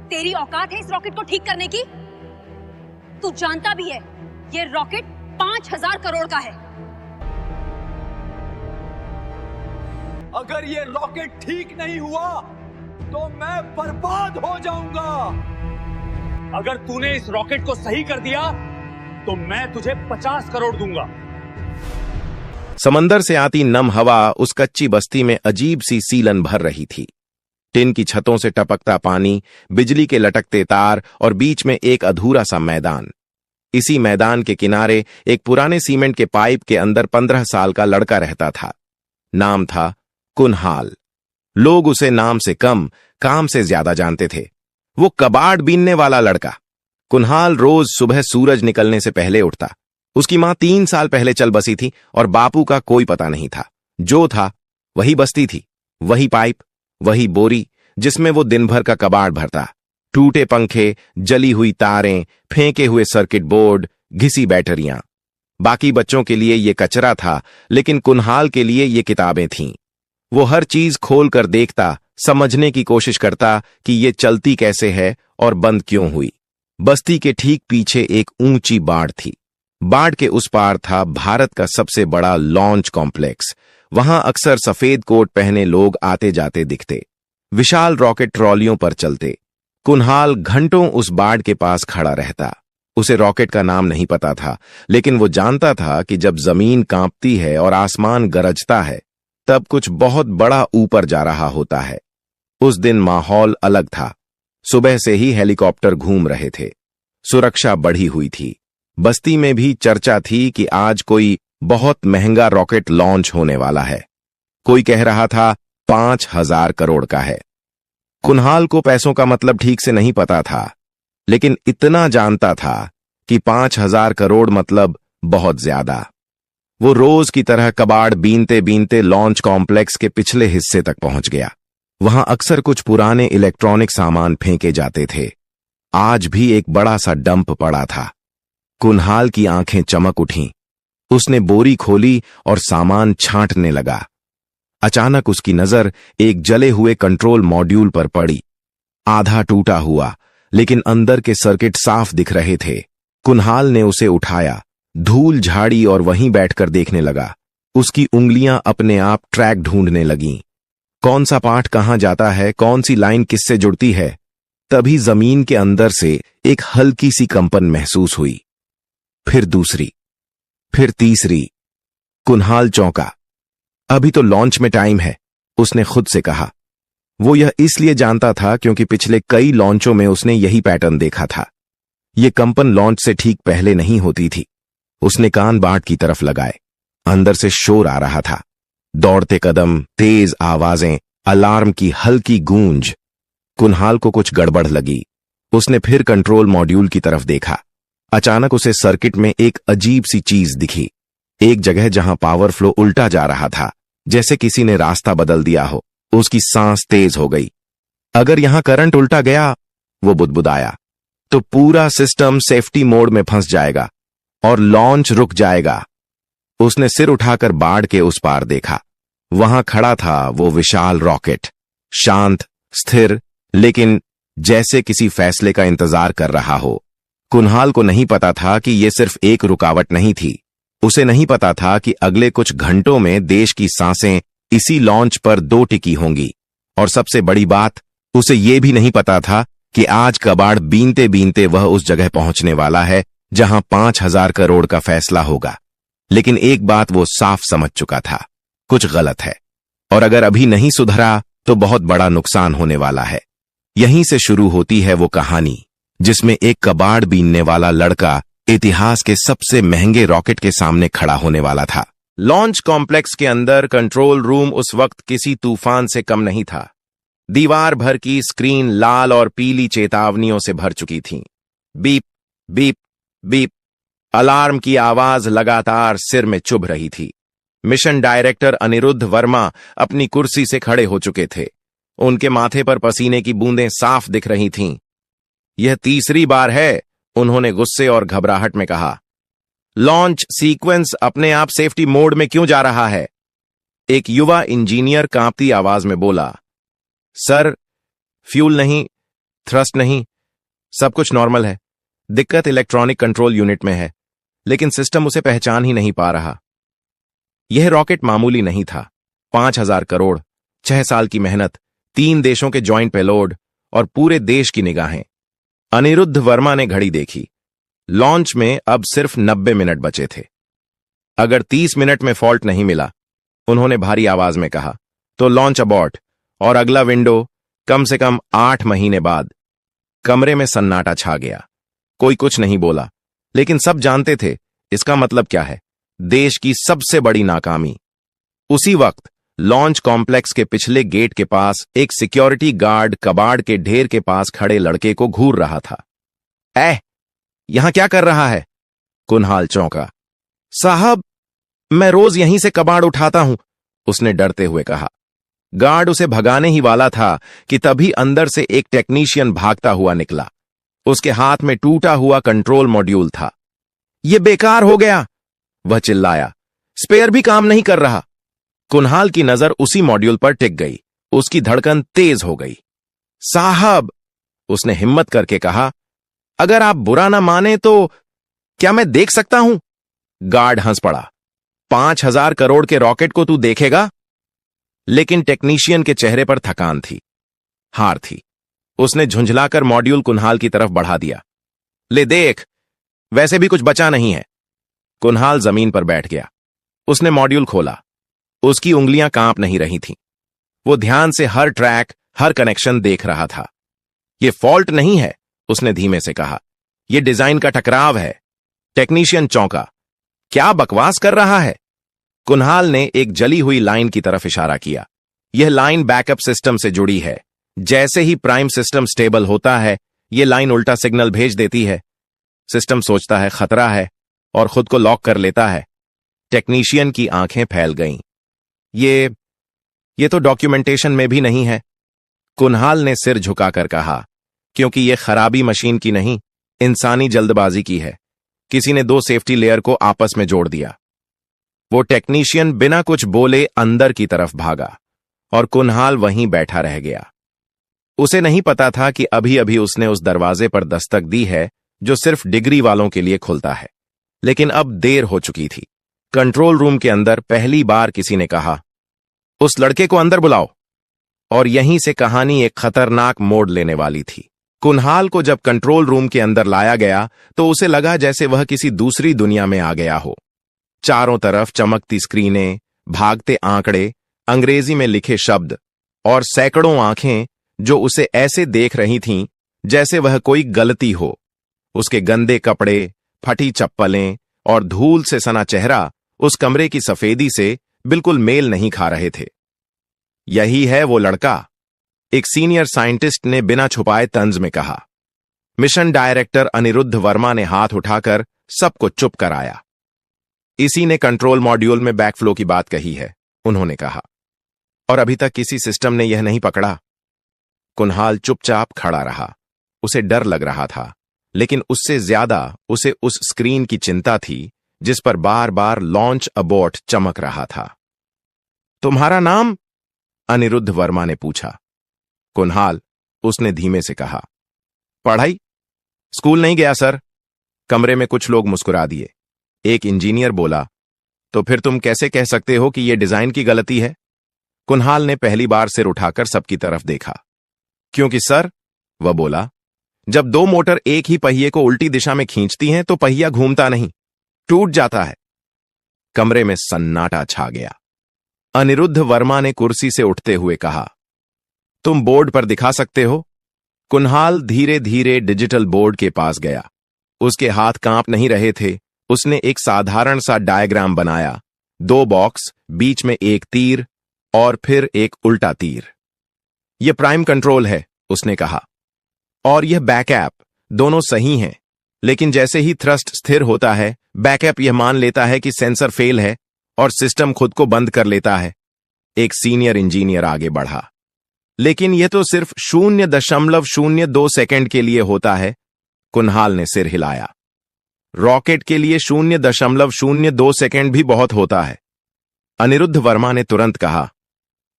तेरी औकात है इस रॉकेट को ठीक करने की? तू जानता भी है ये रॉकेट 5,000 करोड़ का है। अगर ये रॉकेट ठीक नहीं हुआ तो मैं बर्बाद हो जाऊंगा। अगर तूने इस रॉकेट को सही कर दिया तो मैं तुझे 50 करोड़ दूंगा। समंदर से आती नम हवा उस कच्ची बस्ती में अजीब सी सीलन भर रही थी। टिन की छतों से टपकता पानी, बिजली के लटकते तार और बीच में एक अधूरा सा मैदान। इसी मैदान के किनारे एक पुराने सीमेंट के पाइप के अंदर 15 साल का लड़का रहता था। नाम था कुनहाल। लोग उसे नाम से कम, काम से ज्यादा जानते थे। वो कबाड़ बीनने वाला लड़का। कुनहाल रोज सुबह सूरज निकलने से पहले उठता। उसकी मां 3 साल पहले चल बसी थी और बापू का कोई पता नहीं था। जो था वही बस्ती थी, वही पाइप, वही बोरी जिसमें वो दिन भर का कबाड़ भरता। टूटे पंखे, जली हुई तारें, फेंके हुए सर्किट बोर्ड, घिसी बैटरियां। बाकी बच्चों के लिए ये कचरा था, लेकिन कुनहाल के लिए ये किताबें थीं। वो हर चीज खोल कर देखता, समझने की कोशिश करता कि ये चलती कैसे है और बंद क्यों हुई। बस्ती के ठीक पीछे एक ऊंची बाड़ थी। बाड़ के उस पार था भारत का सबसे बड़ा लॉन्च कॉम्प्लेक्स। वहां अक्सर सफेद कोट पहने लोग आते जाते दिखते। विशाल रॉकेट ट्रॉलियों पर चलते। कुनहाल घंटों उस बाड़ के पास खड़ा रहता। उसे रॉकेट का नाम नहीं पता था, लेकिन वो जानता था कि जब जमीन कांपती है और आसमान गरजता है तब कुछ बहुत बड़ा ऊपर जा रहा होता है। उस दिन माहौल अलग था। सुबह से ही हेलीकॉप्टर घूम रहे थे। सुरक्षा बढ़ी हुई थी। बस्ती में भी चर्चा थी कि आज कोई बहुत महंगा रॉकेट लॉन्च होने वाला है। कोई कह रहा था 5,000 करोड़ का है। कुनहाल को पैसों का मतलब ठीक से नहीं पता था, लेकिन इतना जानता था कि 5,000 करोड़ मतलब बहुत ज्यादा। वो रोज की तरह कबाड़ बीनते बीनते लॉन्च कॉम्प्लेक्स के पिछले हिस्से तक पहुंच गया। वहां अक्सर कुछ पुराने इलेक्ट्रॉनिक सामान फेंके जाते थे। आज भी एक बड़ा सा डंप पड़ा था। कुनहाल की आंखें चमक उठीं। उसने बोरी खोली और सामान छांटने लगा। अचानक उसकी नजर एक जले हुए कंट्रोल मॉड्यूल पर पड़ी। आधा टूटा हुआ, लेकिन अंदर के सर्किट साफ दिख रहे थे। कुनहाल ने उसे उठाया, धूल झाड़ी और वहीं बैठकर देखने लगा। उसकी उंगलियां अपने आप ट्रैक ढूंढने लगीं। कौन सा पार्ट कहां जाता है, कौन सी लाइन किससे जुड़ती है। तभी जमीन के अंदर से एक हल्की सी कंपन महसूस हुई। फिर दूसरी, फिर तीसरी। कुनहाल चौंका। अभी तो लॉन्च में टाइम है, उसने खुद से कहा। वो यह इसलिए जानता था क्योंकि पिछले कई लॉन्चों में उसने यही पैटर्न देखा था। ये कंपन लॉन्च से ठीक पहले नहीं होती थी। उसने कान बाट की तरफ लगाए। अंदर से शोर आ रहा था। दौड़ते कदम, तेज आवाजें, अलार्म की हल्की गूंज। कुनहाल को कुछ गड़बड़ लगी। उसने फिर कंट्रोल मॉड्यूल की तरफ देखा। अचानक उसे सर्किट में एक अजीब सी चीज दिखी। एक जगह जहां पावर फ्लो उल्टा जा रहा था, जैसे किसी ने रास्ता बदल दिया हो। उसकी सांस तेज हो गई। अगर यहां करंट उल्टा गया, वो बुदबुदाया, तो पूरा सिस्टम सेफ्टी मोड में फंस जाएगा और लॉन्च रुक जाएगा। उसने सिर उठाकर बाड़ के उस पार देखा। वहां खड़ा था वो विशाल रॉकेट, शांत, स्थिर, लेकिन जैसे किसी फैसले का इंतजार कर रहा हो। कुनहाल को नहीं पता था कि यह सिर्फ एक रुकावट नहीं थी। उसे नहीं पता था कि अगले कुछ घंटों में देश की सांसें इसी लॉन्च पर दो टिकी होंगी। और सबसे बड़ी बात, उसे यह भी नहीं पता था कि आज कबाड़ बीनते बीनते वह उस जगह पहुंचने वाला है जहां 5,000 करोड़ का फैसला होगा। लेकिन एक बात वो साफ समझ चुका था, कुछ गलत है, और अगर अभी नहीं सुधरा तो बहुत बड़ा नुकसान होने वाला है। यहीं से शुरू होती है वो कहानी जिसमें एक कबाड़ बीनने वाला लड़का इतिहास के सबसे महंगे रॉकेट के सामने खड़ा होने वाला था। लॉन्च कॉम्प्लेक्स के अंदर कंट्रोल रूम उस वक्त किसी तूफान से कम नहीं था। दीवार भर की स्क्रीन लाल और पीली चेतावनियों से भर चुकी थी। Beep beep beep. अलार्म की आवाज लगातार सिर में चुभ रही थी। मिशन डायरेक्टर अनिरुद्ध वर्मा अपनी कुर्सी से खड़े हो चुके थे। उनके माथे पर पसीने की बूंदें साफ दिख रही थीं। यह तीसरी बार है, उन्होंने गुस्से और घबराहट में कहा। लॉन्च सीक्वेंस अपने आप सेफ्टी मोड में क्यों जा रहा है? एक युवा इंजीनियर कांपती आवाज में बोला। सर, फ्यूल नहीं, थ्रस्ट नहीं, सब कुछ नॉर्मल है। दिक्कत इलेक्ट्रॉनिक कंट्रोल यूनिट में है, लेकिन सिस्टम उसे पहचान ही नहीं पा रहा। यह रॉकेट मामूली नहीं था। 5,000 करोड़, 6 साल की मेहनत, 3 देशों के जॉइंट पेलोड और पूरे देश की निगाहें। अनिरुद्ध वर्मा ने घड़ी देखी। लॉन्च में अब सिर्फ 90 मिनट बचे थे। अगर 30 मिनट में फॉल्ट नहीं मिला, उन्होंने भारी आवाज में कहा, तो लॉन्च अबॉर्ट, और अगला विंडो कम से कम 8 महीने बाद। कमरे में सन्नाटा छा गया। कोई कुछ नहीं बोला, लेकिन सब जानते थे इसका मतलब क्या है। देश की सबसे बड़ी नाकामी। उसी वक्त लॉन्च कॉम्प्लेक्स के पिछले गेट के पास एक सिक्योरिटी गार्ड कबाड़ के ढेर के पास खड़े लड़के को घूर रहा था। यहां क्या कर रहा है? कुनहाल चौंका। साहब, मैं रोज यहीं से कबाड़ उठाता हूं, उसने डरते हुए कहा। गार्ड उसे भगाने ही वाला था कि तभी अंदर से एक टेक्नीशियन भागता हुआ निकला। उसके हाथ में टूटा हुआ कंट्रोल मॉड्यूल था। यह बेकार हो गया, वह चिल्लाया। स्पेयर भी काम नहीं कर रहा। कुनहाल की नजर उसी मॉड्यूल पर टिक गई। उसकी धड़कन तेज हो गई। साहब, उसने हिम्मत करके कहा, अगर आप बुरा ना माने तो क्या मैं देख सकता हूं? गार्ड हंस पड़ा। 5,000 करोड़ के रॉकेट को तू देखेगा? लेकिन टेक्नीशियन के चेहरे पर थकान थी, हार थी। उसने झुंझलाकर मॉड्यूल कुनहाल की तरफ बढ़ा दिया। ले देख, वैसे भी कुछ बचा नहीं है। कुनहाल जमीन पर बैठ गया। उसने मॉड्यूल खोला। उसकी उंगलियां कांप नहीं रही थीं। वो ध्यान से हर ट्रैक, हर कनेक्शन देख रहा था। यह फॉल्ट नहीं है, उसने धीमे से कहा, यह डिजाइन का टकराव है। टेक्नीशियन चौंका। क्या बकवास कर रहा है? कुनहाल ने एक जली हुई लाइन की तरफ इशारा किया। यह लाइन बैकअप सिस्टम से जुड़ी है। जैसे ही प्राइम सिस्टम स्टेबल होता है, यह लाइन उल्टा सिग्नल भेज देती है। सिस्टम सोचता है खतरा है और खुद को लॉक कर लेता है। टेक्नीशियन की आंखें फैल गईं। ये तो डॉक्यूमेंटेशन में भी नहीं है, कुनहाल ने सिर झुकाकर कहा, क्योंकि यह खराबी मशीन की नहीं, इंसानी जल्दबाजी की है। किसी ने 2 सेफ्टी लेयर को आपस में जोड़ दिया। वो टेक्नीशियन बिना कुछ बोले अंदर की तरफ भागा और कुनहाल वहीं बैठा रह गया। उसे नहीं पता था कि अभी अभी उसने उस दरवाजे पर दस्तक दी है जो सिर्फ डिग्री वालों के लिए खुलता है, लेकिन अब देर हो चुकी थी। कंट्रोल रूम के अंदर पहली बार किसी ने कहा, उस लड़के को अंदर बुलाओ। और यहीं से कहानी एक खतरनाक मोड़ लेने वाली थी। कुनहाल को जब कंट्रोल रूम के अंदर लाया गया तो उसे लगा जैसे वह किसी दूसरी दुनिया में आ गया हो। चारों तरफ चमकती स्क्रीनें, भागते आंकड़े, अंग्रेजी में लिखे शब्द और सैकड़ों आंखें जो उसे ऐसे देख रही थीं जैसे वह कोई गलती हो। उसके गंदे कपड़े, फटी चप्पलें और धूल से सना चेहरा उस कमरे की सफेदी से बिल्कुल मेल नहीं खा रहे थे। यही है वो लड़का, एक सीनियर साइंटिस्ट ने बिना छुपाए तंज में कहा। मिशन डायरेक्टर अनिरुद्ध वर्मा ने हाथ उठाकर सबको चुप कराया। इसी ने कंट्रोल मॉड्यूल में बैकफ्लो की बात कही है, उन्होंने कहा, और अभी तक किसी सिस्टम ने यह नहीं पकड़ा। कुनहाल चुपचाप खड़ा रहा। उसे डर लग रहा था, लेकिन उससे ज्यादा उसे उस स्क्रीन की चिंता थी जिस पर बार बार लॉन्च अबॉर्ट चमक रहा था। तुम्हारा नाम? अनिरुद्ध वर्मा ने पूछा। कुनहाल, उसने धीमे से कहा। पढ़ाई? स्कूल नहीं गया सर। कमरे में कुछ लोग मुस्कुरा दिए। एक इंजीनियर बोला, तो फिर तुम कैसे कह सकते हो कि यह डिजाइन की गलती है? कुनहाल ने पहली बार सिर उठाकर सबकी तरफ देखा। क्योंकि सर, वह बोला, जब 2 मोटर एक ही पहिए को उल्टी दिशा में खींचती हैं तो पहिया घूमता नहीं, टूट जाता है। कमरे में सन्नाटा छा गया। अनिरुद्ध वर्मा ने कुर्सी से उठते हुए कहा, तुम बोर्ड पर दिखा सकते हो? कुनहाल धीरे धीरे डिजिटल बोर्ड के पास गया। उसके हाथ कांप नहीं रहे थे। उसने एक साधारण सा डायग्राम बनाया, 2 बॉक्स, बीच में एक तीर और फिर एक उल्टा तीर। यह प्राइम कंट्रोल है, उसने कहा, और यह बैकअप, दोनों सही हैं। लेकिन जैसे ही थ्रस्ट स्थिर होता है, बैकअप यह मान लेता है कि सेंसर फेल है और सिस्टम खुद को बंद कर लेता है। एक सीनियर इंजीनियर आगे बढ़ा। लेकिन यह तो सिर्फ 0.02 सेकंड के लिए होता है। कुनहाल ने सिर हिलाया। रॉकेट के लिए 0.02 सेकंड भी बहुत होता है। अनिरुद्ध वर्मा ने तुरंत कहा,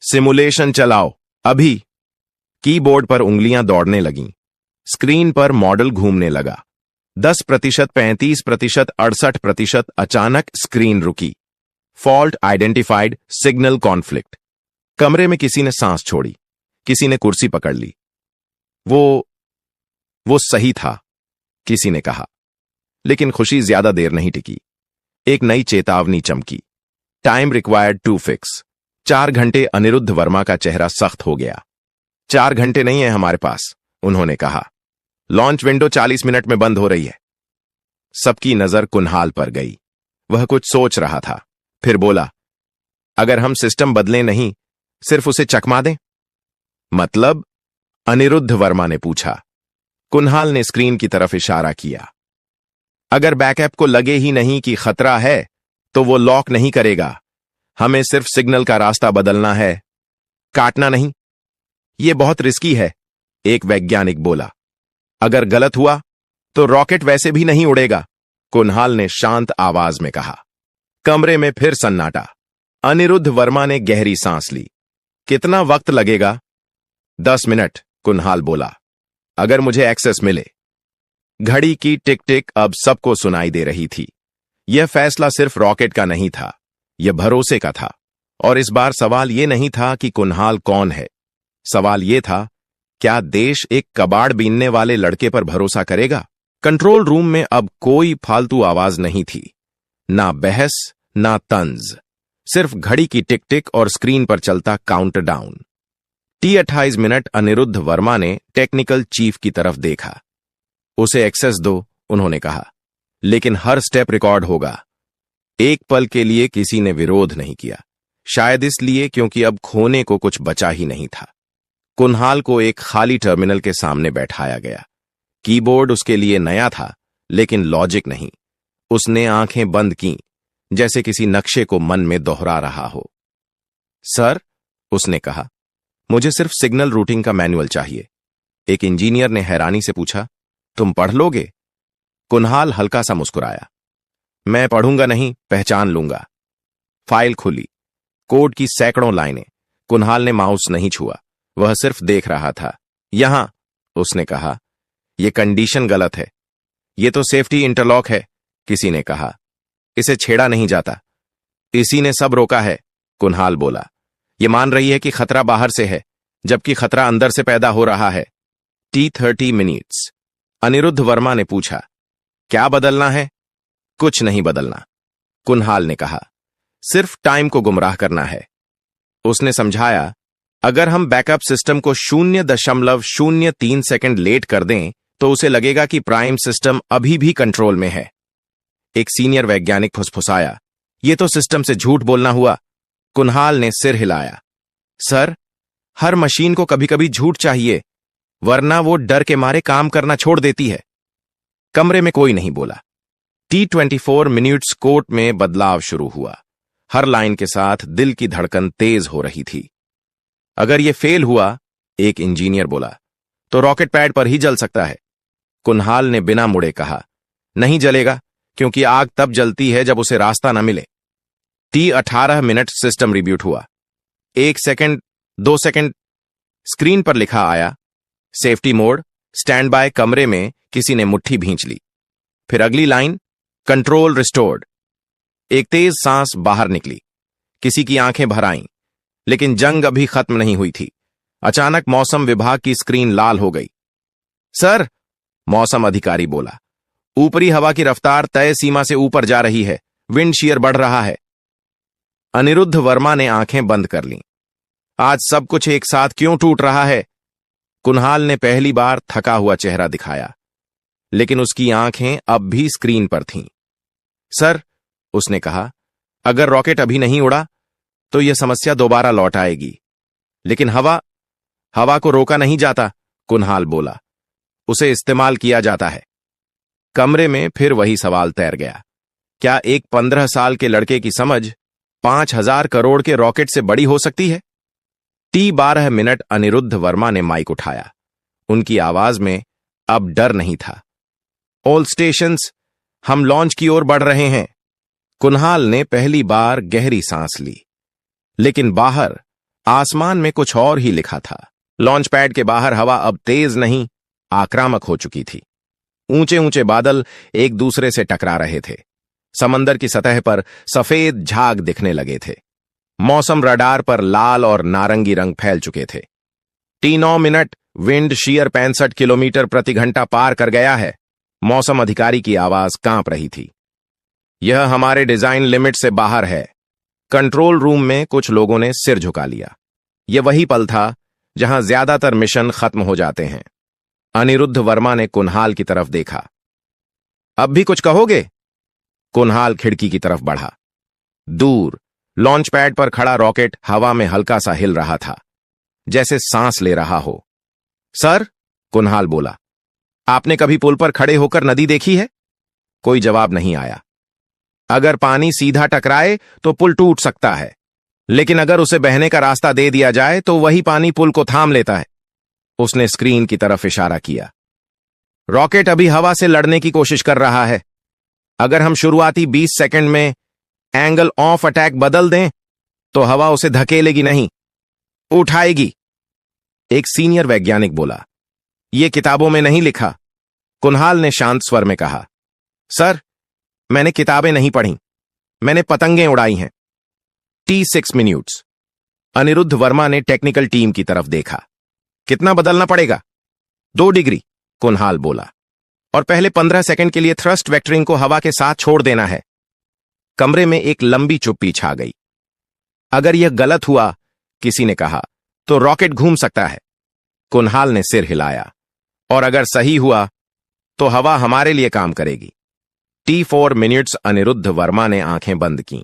सिमुलेशन चलाओ, अभी। कीबोर्ड पर उंगलियां दौड़ने लगीं। स्क्रीन पर मॉडल घूमने लगा। 10%, 35%, 68%। अचानक स्क्रीन रुकी। Fault identified, signal conflict. कमरे में किसी ने सांस छोड़ी, किसी ने कुर्सी पकड़ ली। वो सही था, किसी ने कहा। लेकिन खुशी ज्यादा देर नहीं टिकी। एक नई चेतावनी चमकी। Time required to fix. 4 घंटे। अनिरुद्ध वर्मा का चेहरा सख्त हो गया। 4 घंटे नहीं है हमारे पास, उन्होंने कहा। लॉन्च विंडो 40 मिनट में बंद हो रही है। सबकी नजर कुन्हाल पर गई। वह कुछ सोच रहा था, फिर बोला, अगर हम सिस्टम बदलें नहीं, सिर्फ उसे चकमा दें? मतलब? अनिरुद्ध वर्मा ने पूछा। कुन्हाल ने स्क्रीन की तरफ इशारा किया। अगर बैकअप को लगे ही नहीं कि खतरा है, तो वो लॉक नहीं करेगा। हमें सिर्फ सिग्नल का रास्ता बदलना है, काटना नहीं। यह बहुत रिस्की है, एक वैज्ञानिक बोला। अगर गलत हुआ तो रॉकेट वैसे भी नहीं उड़ेगा, कुन्हाल ने शांत आवाज में कहा। कमरे में फिर सन्नाटा। अनिरुद्ध वर्मा ने गहरी सांस ली। कितना वक्त लगेगा? 10 मिनट, कुन्हाल बोला, अगर मुझे एक्सेस मिले। घड़ी की टिक टिक अब सबको सुनाई दे रही थी। यह फैसला सिर्फ रॉकेट का नहीं था, यह भरोसे का था। और इस बार सवाल यह नहीं था कि कुन्हाल कौन है। सवाल यह था, क्या देश एक कबाड़ बीनने वाले लड़के पर भरोसा करेगा? कंट्रोल रूम में अब कोई फालतू आवाज नहीं थी, ना बहस, ना तंज, सिर्फ घड़ी की टिक टिक और स्क्रीन पर चलता countdown. T28 minute. Anirudh Verma ने टेक्निकल चीफ की तरफ देखा। उसे एक्सेस दो, उन्होंने कहा, लेकिन हर स्टेप रिकॉर्ड होगा। एक पल के लिए किसी ने विरोध नहीं किया, शायद इसलिए क्योंकि अब खोने को कुछ बचा ही नहीं था। कुन्हाल को एक खाली टर्मिनल के सामने बैठाया गया। कीबोर्ड उसके लिए नया था, लेकिन लॉजिक नहीं। उसने आंखें बंद कीं, जैसे किसी नक्शे को मन में दोहरा रहा हो। सर, उसने कहा, मुझे सिर्फ सिग्नल रूटिंग का मैनुअल चाहिए। एक इंजीनियर ने हैरानी से पूछा, तुम पढ़ लोगे? कुन्हाल हल्का सा मुस्कुराया। मैं पढ़ूंगा नहीं, पहचान लूंगा। फाइल खुली। कोड की सैकड़ों लाइनें। कुन्हाल ने माउस नहीं छुआ, वह सिर्फ देख रहा था। यहां, उसने कहा, यह कंडीशन गलत है। यह तो सेफ्टी इंटरलॉक है, किसी ने कहा। इसे छेड़ा नहीं जाता। इसी ने सब रोका है, कुन्हाल बोला। यह मान रही है कि खतरा बाहर से है, जबकि खतरा अंदर से पैदा हो रहा है। T30 minutes. अनिरुद्ध वर्मा ने पूछा, क्या बदलना है? कुछ नहीं बदलना, कुन्हाल ने कहा, सिर्फ टाइम को गुमराह करना है। उसने समझाया, अगर हम बैकअप सिस्टम को 0.03 सेकंड लेट कर दें, तो उसे लगेगा कि प्राइम सिस्टम अभी भी कंट्रोल में है। एक सीनियर वैज्ञानिक फुसफुसाया, यह तो सिस्टम से झूठ बोलना हुआ। कुन्हाल ने सिर हिलाया। सर, हर मशीन को कभी कभी झूठ चाहिए, वरना वो डर के मारे काम करना छोड़ देती है। कमरे में कोई नहीं बोला। T24 मिनट्स कोर्ट में बदलाव शुरू हुआ। हर लाइन के साथ दिल की धड़कन तेज हो रही थी। अगर यह फेल हुआ, एक इंजीनियर बोला, तो रॉकेट पैड पर ही जल सकता है। कुन्हाल ने बिना मुड़े कहा, नहीं जलेगा, क्योंकि आग तब जलती है जब उसे रास्ता न मिले। T18 मिनट सिस्टम रिब्यूट हुआ। 1 सेकंड, 2 सेकंड, स्क्रीन पर लिखा आया, सेफ्टी मोड, स्टैंड बाय। कमरे में किसी ने मुट्ठी भींच ली। फिर अगली लाइन, कंट्रोल रिस्टोर्ड। एक तेज सांस बाहर निकली। किसी की आंखें भर आईं, लेकिन जंग अभी खत्म नहीं हुई थी। अचानक मौसम विभाग की स्क्रीन लाल हो गई। सर, मौसम अधिकारी बोला, ऊपरी हवा की रफ्तार तय सीमा से ऊपर जा रही है, विंड शीयर बढ़ रहा है। अनिरुद्ध वर्मा ने आंखें बंद कर लीं। आज सब कुछ एक साथ क्यों टूट रहा है? कुन्हाल ने पहली बार थका हुआ चेहरा दिखाया, लेकिन उसकी आंखें अब भी स्क्रीन पर थीं। सर, उसने कहा, अगर रॉकेट अभी नहीं उड़ा, तो यह समस्या दोबारा लौट आएगी। लेकिन हवा को रोका नहीं जाता, कुन्हाल बोला, उसे इस्तेमाल किया जाता है। कमरे में फिर वही सवाल तैर गया, क्या एक 15 साल के लड़के की समझ 5000 करोड़ के रॉकेट से बड़ी हो सकती है? T12 minute. अनिरुद्ध वर्मा ने माइक उठाया। उनकी आवाज में अब डर नहीं था। ऑल स्टेशंस, हम लॉन्च की ओर बढ़ रहे हैं। कुन्हाल ने पहली बार गहरी सांस ली, लेकिन बाहर आसमान में कुछ और ही लिखा था। लॉन्च पैड के बाहर हवा अब तेज नहीं, आक्रामक हो चुकी थी। ऊंचे ऊंचे बादल एक दूसरे से टकरा रहे थे। समंदर की सतह पर सफेद झाग दिखने लगे थे। मौसम रडार पर लाल और नारंगी रंग फैल चुके थे। T9 minute, wind shear 65 kilometre प्रति घंटा पार कर गया है। मौसम अधिकारी की आवाज कांप रही थी। यह हमारे डिजाइन लिमिट से बाहर है। कंट्रोल रूम में कुछ लोगों ने सिर झुका लिया। यह वही पल था जहां ज्यादातर मिशन खत्म हो जाते हैं। अनिरुद्ध वर्मा ने कुन्हाल की तरफ देखा। अब भी कुछ कहोगे? कुन्हाल खिड़की की तरफ बढ़ा। दूर लॉन्च पैड पर खड़ा रॉकेट हवा में हल्का सा हिल रहा था, जैसे सांस ले रहा हो। सर, कुन्हाल बोला, आपने कभी पुल पर खड़े होकर नदी देखी है? कोई जवाब नहीं आया। अगर पानी सीधा टकराए तो पुल टूट सकता है, लेकिन अगर उसे बहने का रास्ता दे दिया जाए तो वही पानी पुल को थाम लेता है। उसने स्क्रीन की तरफ इशारा किया। रॉकेट अभी हवा से लड़ने की कोशिश कर रहा है। अगर हम शुरुआती 20 सेकंड में एंगल ऑफ अटैक बदल दें तो हवा उसे धकेलेगी नहीं, उठाएगी। एक सीनियर वैज्ञानिक बोला, यह किताबों में नहीं लिखा। कुन्हाल ने शांत स्वर में कहा, सर, मैंने किताबें नहीं पढ़ी, मैंने पतंगें उड़ाई हैं। T6 minutes. अनिरुद्ध वर्मा ने टेक्निकल टीम की तरफ देखा। कितना बदलना पड़ेगा? 2 डिग्री, कुन्हाल बोला, और पहले 15 सेकंड के लिए थ्रस्ट वेक्टरिंग को हवा के साथ छोड़ देना है। कमरे में एक लंबी चुप्पी छा गई। अगर यह गलत हुआ, किसी ने कहा, तो रॉकेट घूम सकता है। कुन्हाल ने सिर हिलाया। और अगर सही हुआ तो हवा हमारे लिए काम करेगी। T4 minutes. अनिरुद्ध वर्मा ने आंखें बंद की।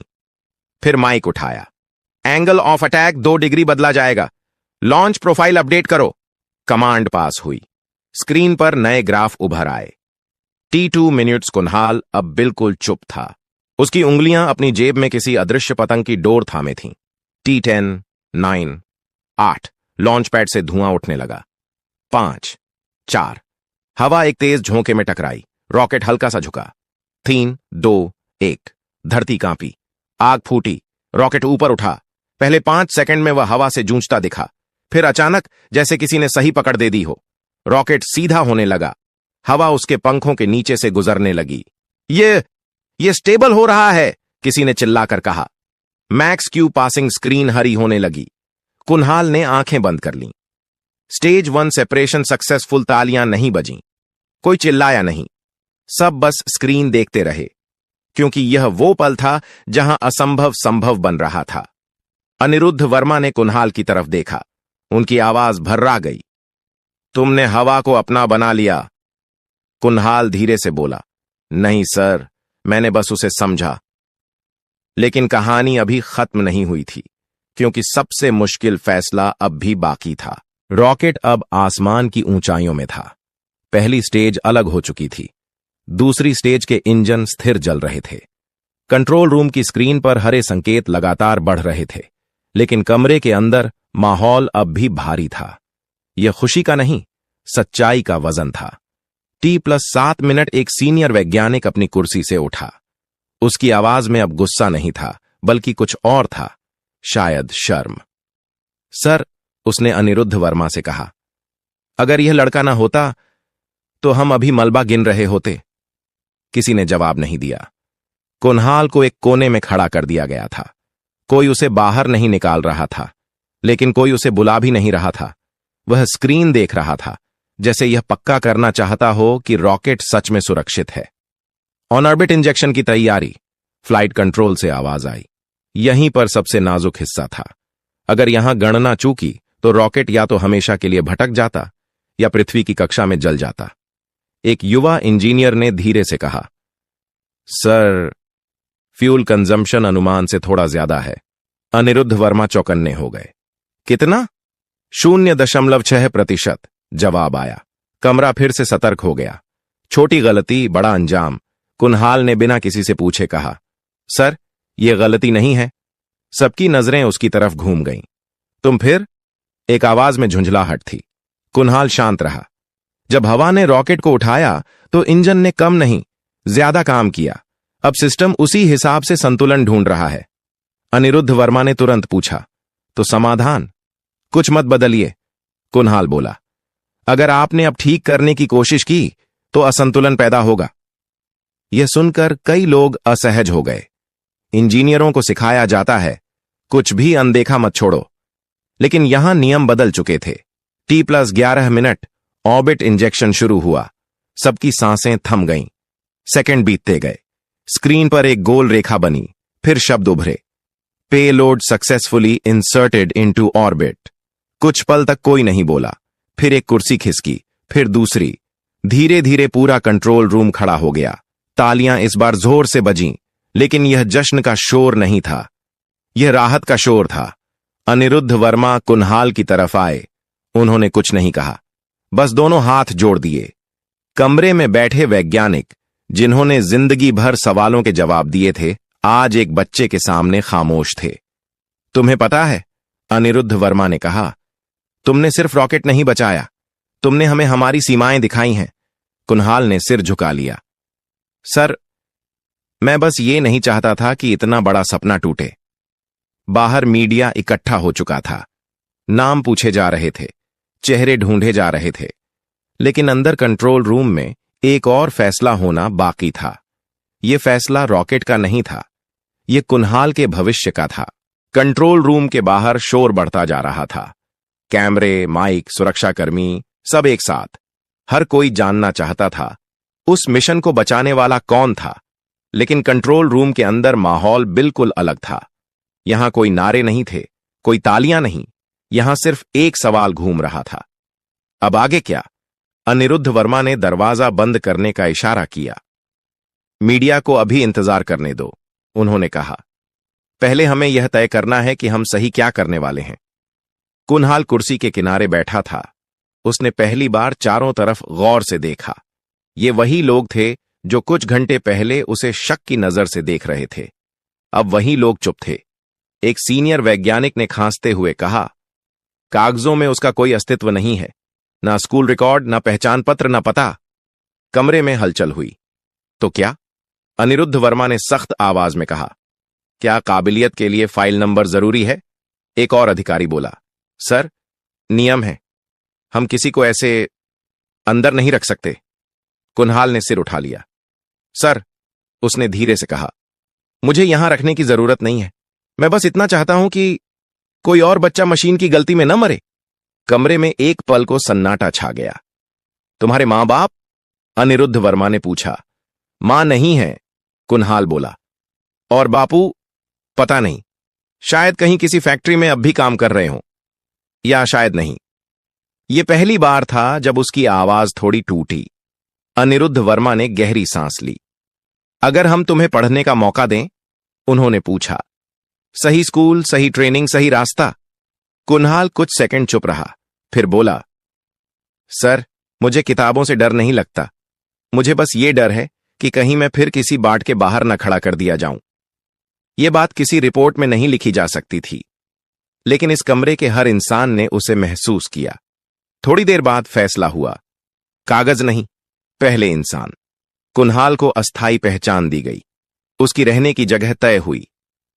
फिर माइक उठाया। एंगल ऑफ अटैक 2 डिग्री बदला जाएगा। लॉन्च प्रोफाइल अपडेट करो। कमांड पास हुई। स्क्रीन पर नए ग्राफ उभर आए। T2 minutes. कुन्हाल अब बिल्कुल चुप था। उसकी उंगलियां अपनी जेब में किसी अदृश्य पतंग की डोर थामे थीं। T10, 9, 8। लॉन्च पैड से धुआं उठने लगा। 5, 4। हवा एक तेज झोंके में टकराई। रॉकेट हल्का सा झुका। 3, 2, 1। धरती कांपी। आग फूटी। रॉकेट ऊपर उठा। पहले 5 सेकंड में वह हवा से जूझता दिखा। फिर अचानक, जैसे किसी ने सही पकड़ दे दी हो, रॉकेट सीधा होने लगा। हवा उसके पंखों के नीचे से गुजरने लगी। ये स्टेबल हो रहा है, किसी ने चिल्लाकर कहा। मैक्स क्यू पासिंग स्क्रीन हरी होने लगी। कुन्हाल ने आंखें बंद कर लीं। Stage 1 separation successful. तालियां नहीं बजीं। कोई चिल्लाया नहीं। सब बस स्क्रीन देखते रहे, क्योंकि यह वो पल था जहां असंभव संभव बन रहा था। अनिरुद्ध वर्मा ने कुन्हाल की तरफ देखा। उनकी आवाज भर्रा गई। तुमने हवा को अपना बना लिया। कुन्हाल धीरे से बोला, नहीं सर, मैंने बस उसे समझा। लेकिन कहानी अभी खत्म नहीं हुई थी, क्योंकि सबसे मुश्किल फैसला अब भी बाकी था। रॉकेट अब आसमान की ऊंचाइयों में था। पहली स्टेज अलग हो चुकी थी। दूसरी स्टेज के इंजन स्थिर जल रहे थे। कंट्रोल रूम की स्क्रीन पर हरे संकेत लगातार बढ़ रहे थे, लेकिन कमरे के अंदर माहौल अब भी भारी था। यह खुशी का नहीं, सच्चाई का वजन था। T+7 minute. एक सीनियर वैज्ञानिक अपनी कुर्सी से उठा। उसकी आवाज में अब गुस्सा नहीं था, बल्कि कुछ और था, शायद शर्म। सर, उसने अनिरुद्ध वर्मा से कहा, अगर यह लड़का ना होता तो हम अभी मलबा गिन रहे होते। किसी ने जवाब नहीं दिया। कुन्हाल को एक कोने में खड़ा कर दिया गया था। कोई उसे बाहर नहीं निकाल रहा था, लेकिन कोई उसे बुला भी नहीं रहा था। वह स्क्रीन देख रहा था, जैसे यह पक्का करना चाहता हो कि रॉकेट सच में सुरक्षित है। ऑन ऑर्बिट इंजेक्शन की तैयारी। फ्लाइट कंट्रोल से आवाज आई। यहीं पर सबसे नाजुक हिस्सा था। अगर यहां गणना चूकी तो रॉकेट या तो हमेशा के लिए भटक जाता या पृथ्वी की कक्षा में जल जाता। एक युवा इंजीनियर ने धीरे से कहा, सर, फ्यूल कंजम्पशन अनुमान से थोड़ा ज्यादा है। अनिरुद्ध वर्मा चौकन्ने हो गए। कितना? 0.6%। जवाब आया। कमरा फिर से सतर्क हो गया। छोटी गलती, बड़ा अंजाम। कुन्हाल ने बिना किसी से पूछे कहा, सर, यह गलती नहीं है। सबकी नजरें उसकी तरफ घूम गईं। तुम फिर? एक आवाज में झुंझलाहट थी। कुन्हाल शांत रहा। जब हवा ने रॉकेट को उठाया तो इंजन ने कम नहीं, ज्यादा काम किया। अब सिस्टम उसी हिसाब से संतुलन ढूंढ रहा है। अनिरुद्ध वर्मा ने तुरंत पूछा, तो समाधान? कुछ मत बदलिए, कुन्हाल बोला। अगर आपने अब ठीक करने की कोशिश की तो असंतुलन पैदा होगा। यह सुनकर कई लोग असहज हो गए। इंजीनियरों को सिखाया जाता है कुछ भी अनदेखा मत छोड़ो, लेकिन यहां नियम बदल चुके थे। T+11 मिनट ऑर्बिट इंजेक्शन शुरू हुआ। सबकी सांसें थम गईं। सेकंड बीतते गए। स्क्रीन पर एक गोल रेखा बनी, फिर शब्द उभरे, payload successfully inserted into orbit. कुछ पल तक कोई नहीं बोला, फिर एक कुर्सी खिसकी, फिर दूसरी। धीरे धीरे पूरा कंट्रोल रूम खड़ा हो गया। तालियां इस बार जोर से बजीं, लेकिन यह जश्न का शोर नहीं था, यह राहत का शोर था। अनिरुद्ध वर्मा कुन्हाल की तरफ आए। उन्होंने कुछ नहीं कहा, बस दोनों हाथ जोड़ दिए। कमरे में बैठे वैज्ञानिक, जिन्होंने जिंदगी भर सवालों के जवाब दिए थे, आज एक बच्चे के सामने खामोश थे। तुम्हें पता है, अनिरुद्ध वर्मा ने कहा, तुमने सिर्फ रॉकेट नहीं बचाया, तुमने हमें हमारी सीमाएं दिखाई हैं। कुन्हाल ने सिर झुका लिया। सर, मैं बस ये नहीं चाहता था कि इतना बड़ा सपना टूटे। बाहर मीडिया इकट्ठा हो चुका था। नाम पूछे जा रहे थे, चेहरे ढूंढे जा रहे थे, लेकिन अंदर कंट्रोल रूम में एक और फैसला होना बाकी था। यह फैसला रॉकेट का नहीं था, यह कुन्हाल के भविष्य का था। कंट्रोल रूम के बाहर शोर बढ़ता जा रहा था। कैमरे, माइक, सुरक्षाकर्मी, सब एक साथ। हर कोई जानना चाहता था उस मिशन को बचाने वाला कौन था। लेकिन कंट्रोल रूम के अंदर माहौल बिल्कुल अलग था। यहां कोई नारे नहीं थे, कोई तालियां नहीं, यहां सिर्फ एक सवाल घूम रहा था, अब आगे क्या? अनिरुद्ध वर्मा ने दरवाजा बंद करने का इशारा किया। मीडिया को अभी इंतजार करने दो, उन्होंने कहा। पहले हमें यह तय करना है कि हम सही क्या करने वाले हैं। कुन्हाल कुर्सी के किनारे बैठा था। उसने पहली बार चारों तरफ गौर से देखा। ये वही लोग थे जो कुछ घंटे पहले उसे शक की नजर से देख रहे थे। अब वही लोग चुप थे। एक सीनियर वैज्ञानिक ने खांसते हुए कहा, कागजों में उसका कोई अस्तित्व नहीं है, ना स्कूल रिकॉर्ड, ना पहचान पत्र, ना पता। कमरे में हलचल हुई। तो क्या? अनिरुद्ध वर्मा ने सख्त आवाज में कहा। क्या काबिलियत के लिए फाइल नंबर जरूरी है? एक और अधिकारी बोला। सर, नियम है, हम किसी को ऐसे अंदर नहीं रख सकते। कुन्हाल ने सिर उठा लिया। सर, उसने धीरे से कहा, मुझे यहां रखने की जरूरत नहीं है। मैं बस इतना चाहता हूं कि कोई और बच्चा मशीन की गलती में न मरे। कमरे में एक पल को सन्नाटा छा गया। तुम्हारे मां बाप? अनिरुद्ध वर्मा ने पूछा। मां नहीं है, कुन्हाल बोला। और बापू? पता नहीं, शायद कहीं किसी फैक्ट्री में अब भी काम कर रहे हों, या शायद नहीं। यह पहली बार था जब उसकी आवाज थोड़ी टूटी। अनिरुद्ध वर्मा ने गहरी सांस ली। अगर हम तुम्हें पढ़ने का मौका दें? उन्होंने पूछा। सही स्कूल, सही ट्रेनिंग, सही रास्ता? कुन्हाल कुछ सेकंड चुप रहा, फिर बोला, सर, मुझे किताबों से डर नहीं लगता। मुझे बस ये डर है कि कहीं मैं फिर किसी बाट के बाहर न खड़ा कर दिया जाऊं। यह बात किसी रिपोर्ट में नहीं लिखी जा सकती थी, लेकिन इस कमरे के हर इंसान ने उसे महसूस किया। थोड़ी देर बाद फैसला हुआ। कागज नहीं, पहले इंसान। कुन्हाल को अस्थायी पहचान दी गई, उसकी रहने की जगह तय हुई,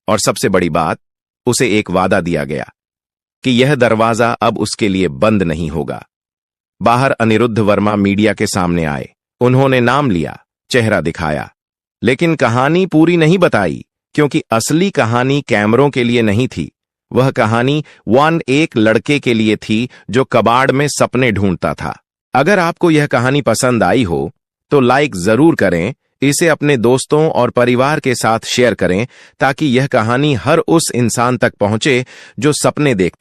और सबसे बड़ी बात, उसे एक वादा दिया गया कि यह दरवाजा अब उसके लिए बंद नहीं होगा। बाहर अनिरुद्ध वर्मा मीडिया के सामने आए। उन्होंने नाम लिया, चेहरा दिखाया, लेकिन कहानी पूरी नहीं बताई, क्योंकि असली कहानी कैमरों के लिए नहीं थी। वह कहानी एक लड़के के लिए थी जो कबाड़ में सपने ढूंढता था। अगर आपको यह कहानी पसंद आई हो तो लाइक जरूर करें, इसे अपने दोस्तों और परिवार के साथ शेयर करें, ताकि यह कहानी हर उस इंसान तक पहुंचे जो सपने देखता